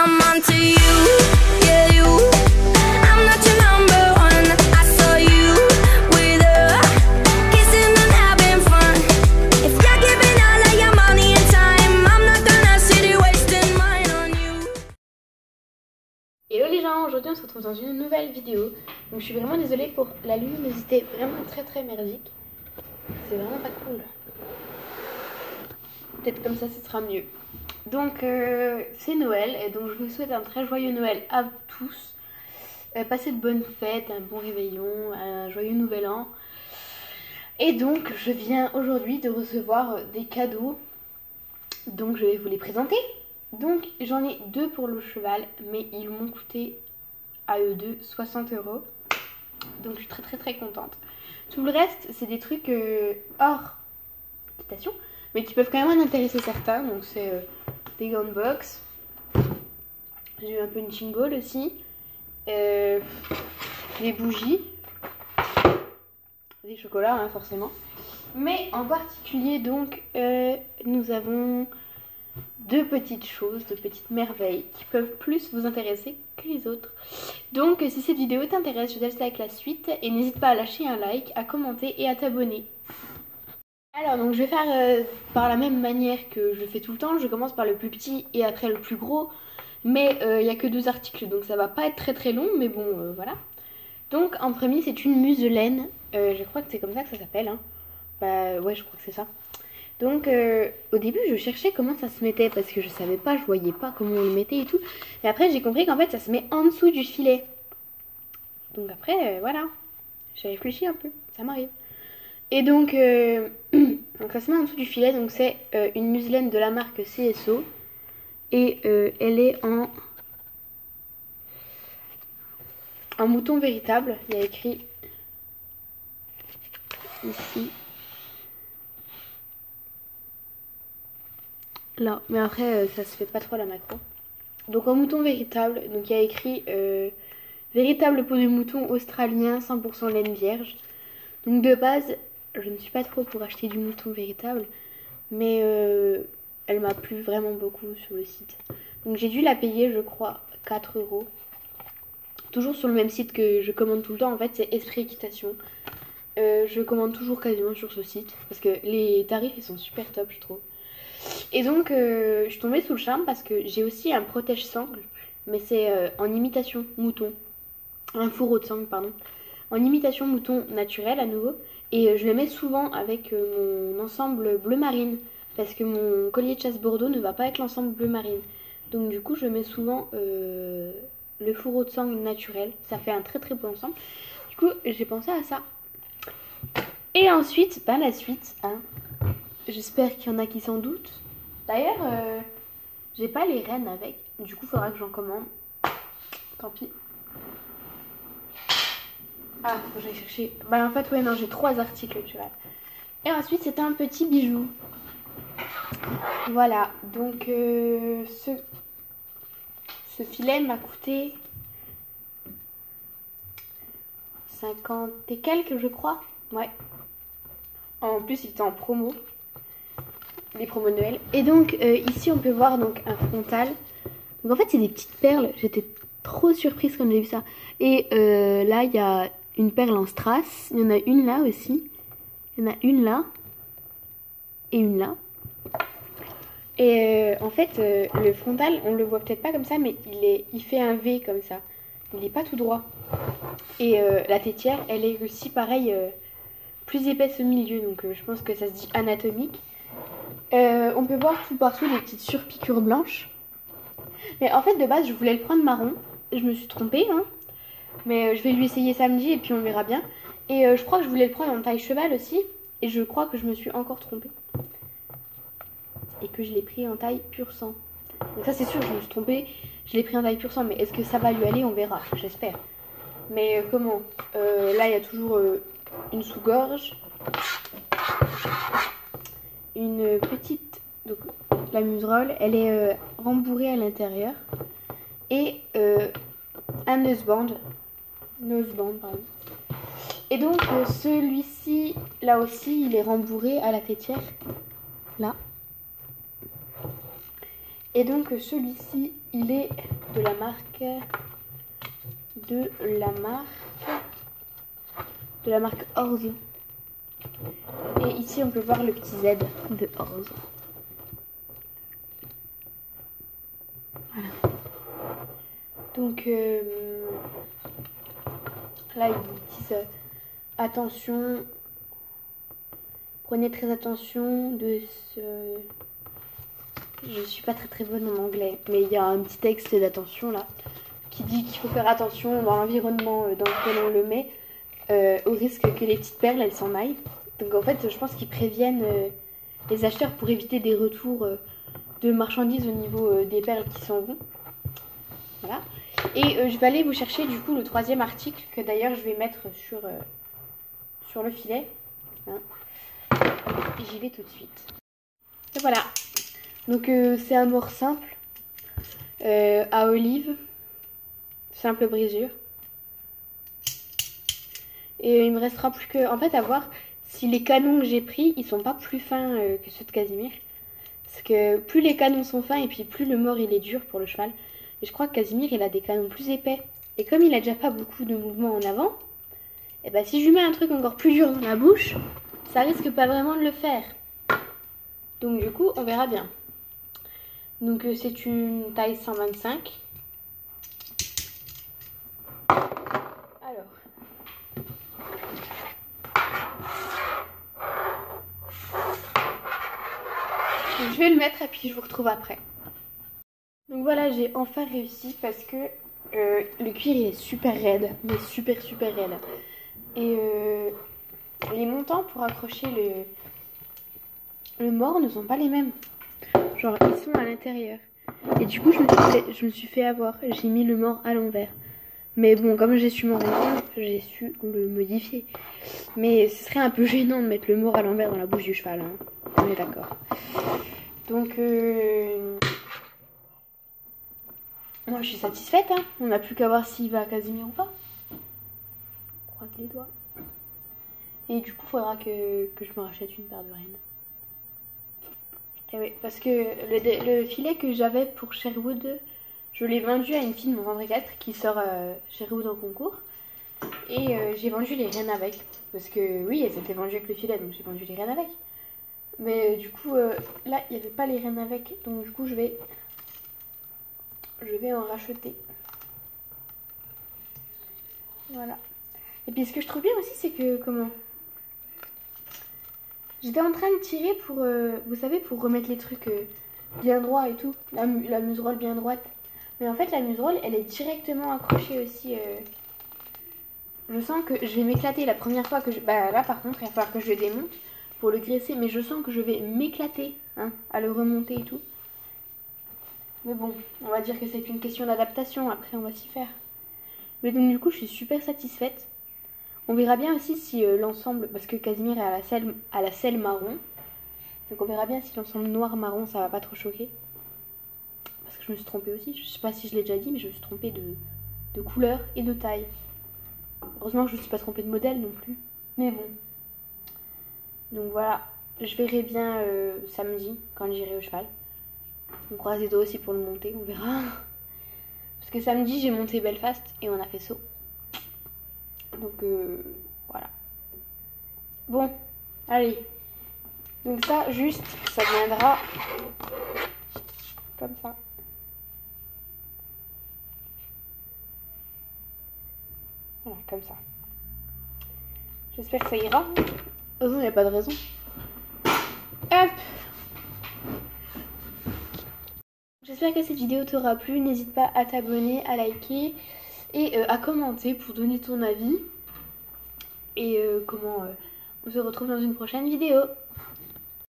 I'm onto you, yeah you. I'm not your number one. I saw you with her, kissing and having fun. If you're giving all of your money and time, I'm not gonna sit here wasting mine on you. Hello les gens, aujourd'hui on se retrouve dans une nouvelle vidéo. Donc je suis vraiment désolée pour la luminosité vraiment très merdique. C'est vraiment pas cool. Peut-être comme ça ce sera mieux. Donc c'est Noël et donc je vous souhaite un très joyeux Noël à vous tous. Passez de bonnes fêtes, un bon réveillon, un joyeux nouvel an. Et donc je viens aujourd'hui de recevoir des cadeaux. Donc je vais vous les présenter. Donc j'en ai deux pour le cheval, mais ils m'ont coûté à eux deux 60 €. Donc je suis très contente. Tout le reste c'est des trucs hors équitation, mais qui peuvent quand même en intéresser certains. Donc c'est des gants box. J'ai eu un punching ball aussi. Des bougies. Des chocolats hein, forcément. Mais en particulier donc nous avons deux petites choses, deux petites merveilles qui peuvent plus vous intéresser que les autres. Donc si cette vidéo t'intéresse, je te laisse avec la suite et n'hésite pas à lâcher un like, à commenter et à t'abonner. Alors donc je vais faire par la même manière que je fais tout le temps. Je commence par le plus petit et après le plus gros. Mais il n'y a que deux articles donc ça va pas être très long, mais bon voilà. Donc en premier c'est une muselaine. Je crois que c'est comme ça que ça s'appelle hein. Bah ouais je crois que c'est ça. Donc au début je cherchais comment ça se mettait parce que je savais pas, je voyais pas comment on le mettait et tout. Et après j'ai compris qu'en fait ça se met en dessous du filet. Donc après voilà, j'ai réfléchi un peu, ça m'arrive. Et donc, donc ça se met en dessous du filet, donc c'est une muselaine de la marque CSO. Et elle est en mouton véritable, il y a écrit ici. Là, mais après ça se fait pas trop la macro. Donc en mouton véritable, donc il y a écrit véritable peau de mouton australien 100% laine vierge. Donc de base, je ne suis pas trop pour acheter du mouton véritable, mais elle m'a plu vraiment beaucoup sur le site. Donc j'ai dû la payer je crois 4 €. Toujours sur le même site que je commande tout le temps, en fait c'est Esprit Équitation. Je commande toujours quasiment sur ce site parce que les tarifs ils sont super top je trouve. Et donc je suis tombée sous le charme parce que j'ai aussi un protège-sangle, mais c'est en imitation mouton. Un fourreau de sangle pardon. En imitation mouton naturel à nouveau. Et je le mets souvent avec mon ensemble bleu marine. Parce que mon collier de chasse Bordeaux ne va pas avec l'ensemble bleu marine. Donc du coup je mets souvent le fourreau de sangle naturel. Ça fait un très beau ensemble. Du coup j'ai pensé à ça. Et ensuite, la suite. Hein. J'espère qu'il y en a qui s'en doutent. D'ailleurs, j'ai pas les rênes avec. Du coup, il faudra que j'en commande. Tant pis. Ah, faut que j'aille chercher. En fait, ouais, non, j'ai 3 articles, tu vois. Et ensuite, c'est un petit bijou. Voilà. Donc, ce filet m'a coûté 50 et quelques, je crois. Ouais. En plus, il était en promo. Les promos de Noël. Et donc, ici, on peut voir donc un frontal. Donc, en fait, c'est des petites perles. J'étais trop surprise quand j'ai vu ça. Et là, il y a une perle en strass. Il y en a une là aussi. Il y en a une là. Et une là. Et en fait, le frontal, on le voit peut-être pas comme ça, mais il fait un V comme ça. Il n'est pas tout droit. Et la tétière, elle est aussi pareil, plus épaisse au milieu. Donc, je pense que ça se dit anatomique. On peut voir tout partout des petites surpiqûres blanches. Mais en fait, de base, je voulais le prendre marron. Je me suis trompée, hein. Mais je vais lui essayer samedi et puis on verra bien. Et je crois que je voulais le prendre en taille cheval aussi. Et je crois que je me suis encore trompée. Et que je l'ai pris en taille pur sang. Donc ça, c'est sûr, je me suis trompée. Je l'ai pris en taille pur sang. Mais est-ce que ça va lui aller? On verra, j'espère. Mais comment là, il y a toujours une sous-gorge. Une petite, donc la muserolle, elle est rembourrée à l'intérieur et un noseband, pardon. Et donc celui-ci, là aussi, il est rembourré à la tétière, là. Et donc celui-ci, il est de la marque Orzo. Et ici on peut voir le petit Z de Orzo. Voilà. Donc là ils disent attention, prenez très attention de ce... Je suis pas très bonne en anglais, mais il y a un petit texte d'attention là qui dit qu'il faut faire attention dans l'environnement dans lequel on le met au risque que les petites perles elles s'en aillent. Donc en fait je pense qu'ils préviennent les acheteurs pour éviter des retours de marchandises au niveau des perles qui s'en vont. Voilà. Et je vais aller vous chercher du coup le troisième article que d'ailleurs je vais mettre sur le filet. Hein. Et j'y vais tout de suite. Et voilà. Donc c'est un mort simple à olive, simple brisure. Et il me restera plus que, en fait, à voir si les canons que j'ai pris, ils sont pas plus fins que ceux de Casimir. Parce que plus les canons sont fins et puis plus le mort il est dur pour le cheval. Et je crois que Casimir il a des canons plus épais. Et comme il a déjà pas beaucoup de mouvement en avant, et ben si je lui mets un truc encore plus dur dans la bouche, ça risque pas vraiment de le faire. Donc du coup on verra bien. Donc c'est une taille 125. Alors. Je vais le mettre et puis je vous retrouve après. Donc voilà, j'ai enfin réussi parce que le cuir il est super raide, mais super raide. Et les montants pour accrocher le mort ne sont pas les mêmes. Genre ils sont à l'intérieur. Et du coup je me suis fait avoir, j'ai mis le mort à l'envers. Mais bon, comme j'ai su m'en rendre compte, j'ai su le modifier. Mais ce serait un peu gênant de mettre le mort à l'envers dans la bouche du cheval, hein. On est d'accord. Donc moi je suis satisfaite, hein. On n'a plus qu'à voir s'il va à Casimir ou pas. On croise les doigts. Et du coup il faudra que je me rachète une paire de rennes. Et oui, parce que le filet que j'avais pour Sherwood, je l'ai vendu à une fille de mon Vendée 4 qui sort Sherwood en concours. Et j'ai vendu les rennes avec. Parce que oui, elles étaient vendues avec le filet, donc j'ai vendu les rennes avec. Mais du coup, là, il n'y avait pas les rennes avec. Donc du coup, je vais en racheter. Voilà. Et puis ce que je trouve bien aussi, c'est que, j'étais en train de tirer pour, vous savez, pour remettre les trucs bien droits et tout. La muserolle bien droite. Mais en fait, la muserolle, elle est directement accrochée aussi. Je sens que je vais m'éclater la première fois que je... Bah là, par contre, il va falloir que je le démonte pour le graisser. Mais je sens que je vais m'éclater hein, à le remonter et tout. Mais bon, on va dire que c'est une question d'adaptation. Après, on va s'y faire. Mais donc, du coup, je suis super satisfaite. On verra bien aussi si l'ensemble... Parce que Casimir est à la selle marron. Donc, on verra bien si l'ensemble noir-marron, ça va pas trop choquer. Parce que je me suis trompée aussi. Je sais pas si je l'ai déjà dit, mais je me suis trompée de couleur et de taille. Heureusement que je ne me suis pas trompée de modèle non plus. Mais bon. Donc voilà. Je verrai bien samedi quand j'irai au cheval. On croise les doigts aussi pour le monter. On verra. Parce que samedi j'ai monté Belfast et on a fait saut. Donc voilà. Bon. Allez. Donc ça juste ça viendra comme ça. Voilà, comme ça. J'espère que ça ira. De toute façon, il n'y a pas de raison. Hop. J'espère que cette vidéo t'aura plu. N'hésite pas à t'abonner, à liker et à commenter pour donner ton avis. Et on se retrouve dans une prochaine vidéo.